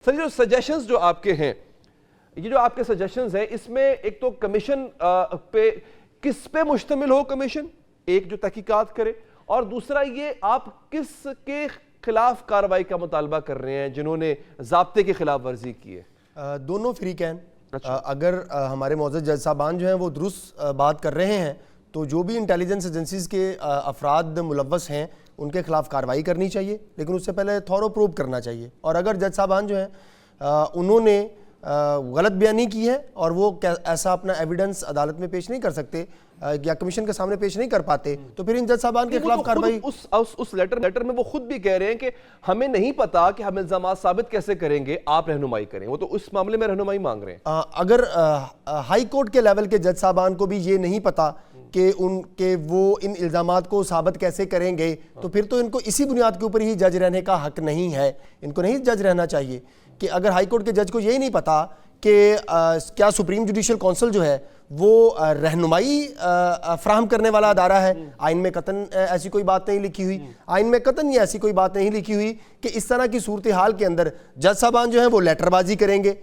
Sir जो suggestions जो आपके हैं, ये जो आपके सजेशंस हैं, इसमें एक तो कमीशन पे किस पे मुश्तमिल हो कमीशन, एक जो तहकीकात करे, और दूसरा ये आप किस के खिलाफ कार्रवाई का मुतालबा कर रहे हैं जिन्होंने ज़ाब्ते की खिलाफ वर्जी की है? दोनों फ्री कैन। अगर हमारे मौजूद जज साहबान जो हैं वो दुरुस्त बात कर रहे हैं तो जो भी इंटेलिजेंस एजेंसीज के अफराद मुलव्वस हैं उनके खिलाफ कार्रवाई करनी चाहिए, लेकिन उससे पहले थॉरो प्रूव करना चाहिए। और अगर जज साहबान जो हैं उन्होंने गलत बयानी की है और वो ऐसा अपना एविडेंस अदालत में पेश नहीं कर सकते या कमीशन के सामने पेश नहीं कर पाते, तो फिर इन जज साहबान के खिलाफ कार्रवाई। उस लेटर में वो खुद भी कह रहे हैं कि हमें नहीं पता कि हम इल्जामात साबित कैसे करेंगे, आप रहनुमाई करें। वो तो उस मामले में रहनुमाई मांग रहे हैं। अगर हाई कोर्ट के लेवल के जज साहबान को भी ये नहीं पता कि वो इन इल्जामात को साबित कैसे करेंगे, तो फिर तो इनको इसी बुनियाद के ऊपर ही जज रहने का हक नहीं है। इनको नहीं जज रहना चाहिए कि अगर हाई कोर्ट के जज को यही नहीं पता कि क्या सुप्रीम जुडिशल काउंसिल जो है वो रहनुमाई फ्राहम करने वाला अदारा है। आइन में कतन ऐसी कोई बात नहीं लिखी हुई, आइन में कतन ये ऐसी कोई बात नहीं लिखी हुई कि इस तरह की सूरत हाल के अंदर जज साहबान जो है वो लेटरबाजी करेंगे।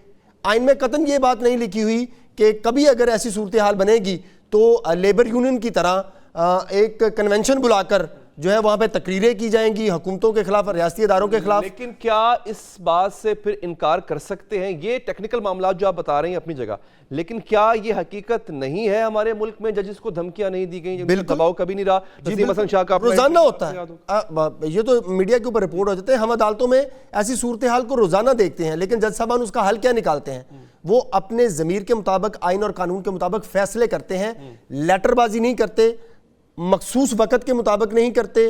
आइन में कतन ये बात नहीं लिखी हुई कि कभी अगर ऐसी सूरत हाल बनेगी तो लेबर यूनियन की तरह एक कन्वेंशन बुलाकर जो है वहां पे तकरीरें की जाएंगी हुकूमतों के खिलाफ, रियासती इदारों के खिलाफ। लेकिन क्या इस बात से फिर इनकार कर सकते हैं? ये टेक्निकल मामला जो आप बता रहे हैं अपनी जगह, लेकिन क्या ये हकीकत नहीं है हमारे मुल्क में जजेस को धमकियां नहीं दी गई, दबाव कभी नहीं रहा? नसीम हसन शाह का रोजाना होता है, ये तो मीडिया के ऊपर रिपोर्ट हो जाते हैं। हम अदालतों में ऐसी सूरत हाल को रोजाना देखते हैं, लेकिन जज साहबान उसका हल क्या निकालते हैं? वो अपने जमीर के मुताबिक, आइन और कानून के मुताबिक फैसले करते हैं। लेटरबाजी नहीं करते, मखसूस वक़्त के मुताबिक नहीं करते।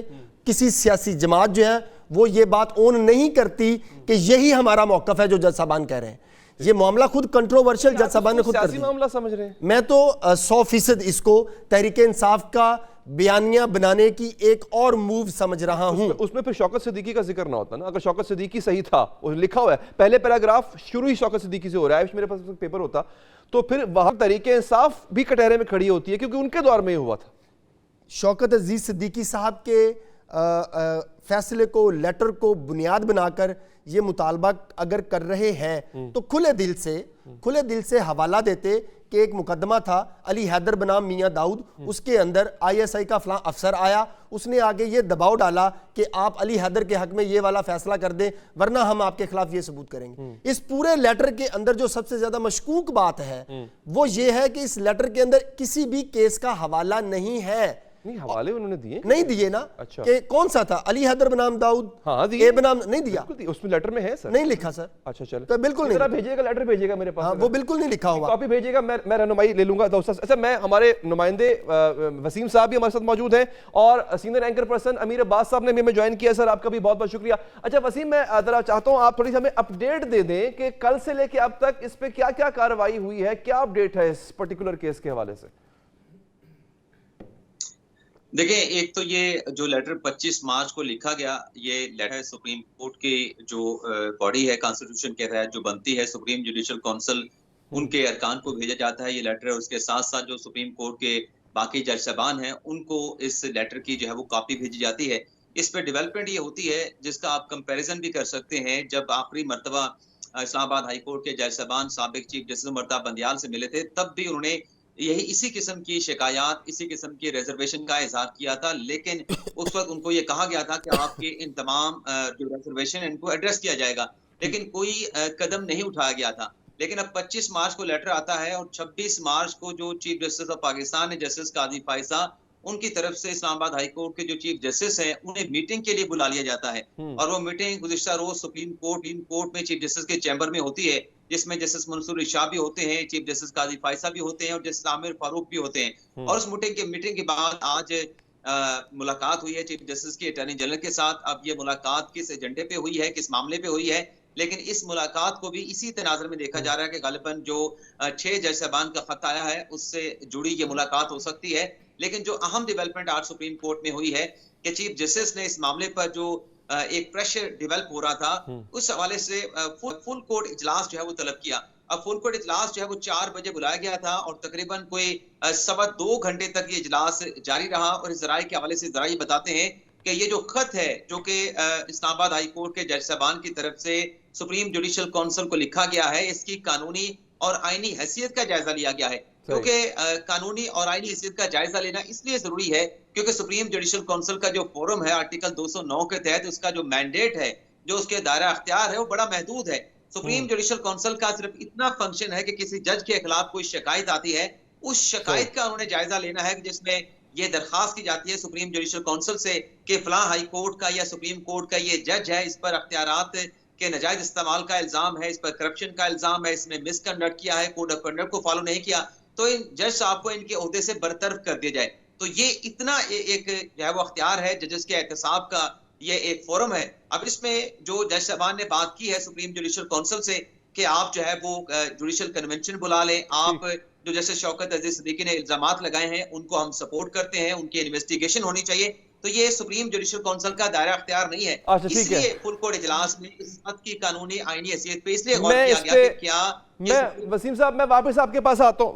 किसी सियासी जमात जो है वो ये बात ओन नहीं करती कि यही हमारा मौक़िफ़ है जो जज साहबान कह रहे हैं। ये मामला खुद कंट्रोवर्शियल जज साहबान ने खुद कर दिया। मामला समझ रहे हैं। मैं तो 100% इसको तहरीक इंसाफ का बयानिया बनाने की एक और मूव समझ रहा हूं। उसमें फिर शौकत सिद्दीकी का जिक्र ना होता ना। अगर शौकत सिद्दीकी सही था, वो लिखा हुआ है, पहले पैराग्राफ शुरू ही शौकत सिद्दीकी से हो रहा है, मेरे पास पेपर होता, तो फिर वहां तहरीक इंसाफ भी कटहरे में खड़ी होती है क्योंकि उनके दौर में ही हुआ था। शौकत अजीज सिद्दीकी साहब के फैसले को, लेटर को बुनियाद बनाकर ये मुतालबा अगर कर रहे हैं तो खुले दिल से हवाला देते कि एक मुकदमा था अली हैदर बनाम मियां दाऊद, उसके अंदर ISI का फलां अफसर आया, उसने आगे ये दबाव डाला कि आप अली हैदर के हक में ये वाला फैसला कर दें वरना हम आपके खिलाफ ये सबूत करेंगे। इस पूरे लेटर के अंदर जो सबसे ज्यादा मशकूक बात है वो ये है कि इस लेटर के अंदर किसी भी केस का हवाला नहीं है। नहीं, हवाले उन्होंने दिए नहीं दिए ना। अच्छा। कि कौन सा था? अली हैदर बनाम दाऊद। हाँ, दिए। ए बनाम नहीं दिया, उसमें लेटर में है सर? नहीं लिखा सर। अच्छा चलो, तो बिल्कुल नहीं भेजिएगा, लेटर भेजिएगा मेरे पास। हाँ, वो बिल्कुल नहीं लिखा हुआ। कॉपी भेजिएगा, मैं रहनुमाई ले लूंगा। अच्छा, मैं हमारे नुमाइंदे वसीम साहब भी हमारे साथ मौजूद हैं और सीनियर एंकर पर्सन अमीर अब्बास साहब ने भी हमें ज्वाइन किया। सर आपका भी बहुत बहुत शुक्रिया। अच्छा वसीम, मैं जरा चाहता हूँ आप थोड़ी सी हमें अपडेट दे दें कि कल से लेके अब तक इस पे क्या क्या कार्रवाई हुई है, क्या अपडेट है इस पर्टिकुलर केस के हवाले से? देखिए, एक तो ये जो लेटर 25 मार्च को लिखा गया, ये लेटर सुप्रीम कोर्ट की जो बॉडी है कॉन्स्टिट्यूशन के तहत जो बनती है, सुप्रीम जुडिशल काउंसिल, उनके अरकान को भेजा जाता है ये लेटर। उसके साथ साथ जो सुप्रीम कोर्ट के बाकी जज साहबान हैं उनको इस लेटर की जो है वो कॉपी भेजी जाती है। इस पर डेवलपमेंट ये होती है जिसका आप कंपेरिजन भी कर सकते हैं। जब आखिरी मरतबा इस्लामाबाद हाई कोर्ट के जज साहबान साबिक चीफ जस्टिस मर्ता बंदियाल से मिले थे, तब भी उन्होंने यही इसी किस्म की शिकायत, इसी किस्म की रिजर्वेशन का इजहार किया था। लेकिन उस वक्त उनको ये कहा गया था कि आपके इन तमाम जो रिजर्वेशन है इनको एड्रेस किया जाएगा, लेकिन कोई कदम नहीं उठाया गया था। लेकिन अब 25 मार्च को लेटर आता है और 26 मार्च को जो चीफ जस्टिस ऑफ पाकिस्तान है जस्टिस काजी फायसा, उनकी तरफ से इस्लामाबाद हाई कोर्ट के जो चीफ जस्टिस हैं उन्हें मीटिंग के लिए बुला लिया जाता है। और वो मीटिंग गुज़िश्ता रोज सुप्रीम कोर्ट में चीफ जस्टिस के चैम्बर में होती है, जिसमें जस्टिस मंसूर शाह भी होते हैं, चीफ जस्टिस काजी फायसा भी होते हैं और जस्टिस आमिर फारूक भी होते हैं। और उस मीटिंग के बाद आज मुलाकात हुई है चीफ जस्टिस की अटॉर्नी जनरल के साथ। अब ये मुलाकात किस एजेंडे पे हुई है, किस मामले पे हुई है, लेकिन इस मुलाकात को भी इसी तनाज़ुर में देखा जा रहा है कि गालिबन जो 6 जज साहबान का खत आया है उससे जुड़ी ये मुलाकात हो सकती है। लेकिन जो अहम डेवलपमेंट आज सुप्रीम कोर्ट में हुई है कि चीफ जस्टिस ने इस मामले पर जो एक प्रेशर डेवलप हो रहा था, उस हवाले से फुल कोर्ट इजलास जो है वो तलब किया। अब फुल कोर्ट इजलास जो है वो 4 बजे बुलाया गया था और तकरीबन कोई 2.25 घंटे तक ये इजलास जारी रहा। और इस जराये के हवाले से जरा ये बताते हैं कि ये जो खत है जो कि इस्लामाबाद हाई कोर्ट के जज साहबान की तरफ से सुप्रीम जुडिशियल काउंसिल को लिखा गया है, इसकी कानूनी और आईनी हैसियत का जायजा लिया गया है। क्योंकि कानूनी और आईनी हैसियत का जायजा लेना इसलिए जरूरी है क्योंकि सुप्रीम जुडिशियल काउंसिल का जो फोरम है आर्टिकल 209 के तहत उसका जो मैंडेट है, जो उसके दायरा अख्तियार है, वो बड़ा महदूद है। सुप्रीम जुडिशियल काउंसिल का सिर्फ इतना फंक्शन है कि किसी जज के खिलाफ कोई शिकायत आती है, उस शिकायत का उन्होंने जायजा लेना है, जिसमें ये दरखास्त की जाती है सुप्रीम जुडिशियल काउंसिल से कि फलां हाई कोर्ट का या सुप्रीम कोर्ट का ये जज है, इस पर अख्तियारात के नाजायज इस्तेमाल का इल्जाम है, इस पर करप्शन का इल्जाम है, इसने मिसकंडक्ट किया है, कोड ऑफ कंडक्ट को फॉलो नहीं किया, तो इन जज साहब को इनके ओहदे से बरतरफ कर दिया जाए। तो ये इतना एक जो है वो अख्तियार है जजेस के एहतसाब का, ये एक फोरम है। अब इसमें जो जज साहबान ने बात की है सुप्रीम जुडिशियल काउंसिल से कि आप जो है वो जुडिशियल कन्वेंशन बुला लें, आप जो जैसे शौकत अजीज सिद्दीकी ने इल्जामात लगाए हैं उनको हम सपोर्ट करते हैं, उनकी इन्वेस्टिगेशन होनी चाहिए, तो ये सुप्रीम जुडिशियल काउंसिल का दायरा अख्तियार नहीं है। अच्छा, ठीक है। इसलिए फुल कोर्ट इजलास में इस बात की कानूनी आईनी हैसियत पे इसलिए गौर मैं किया इस गया पे कि क्या मैं वसीम साहब मैं वापस आपके पास आता हूँ।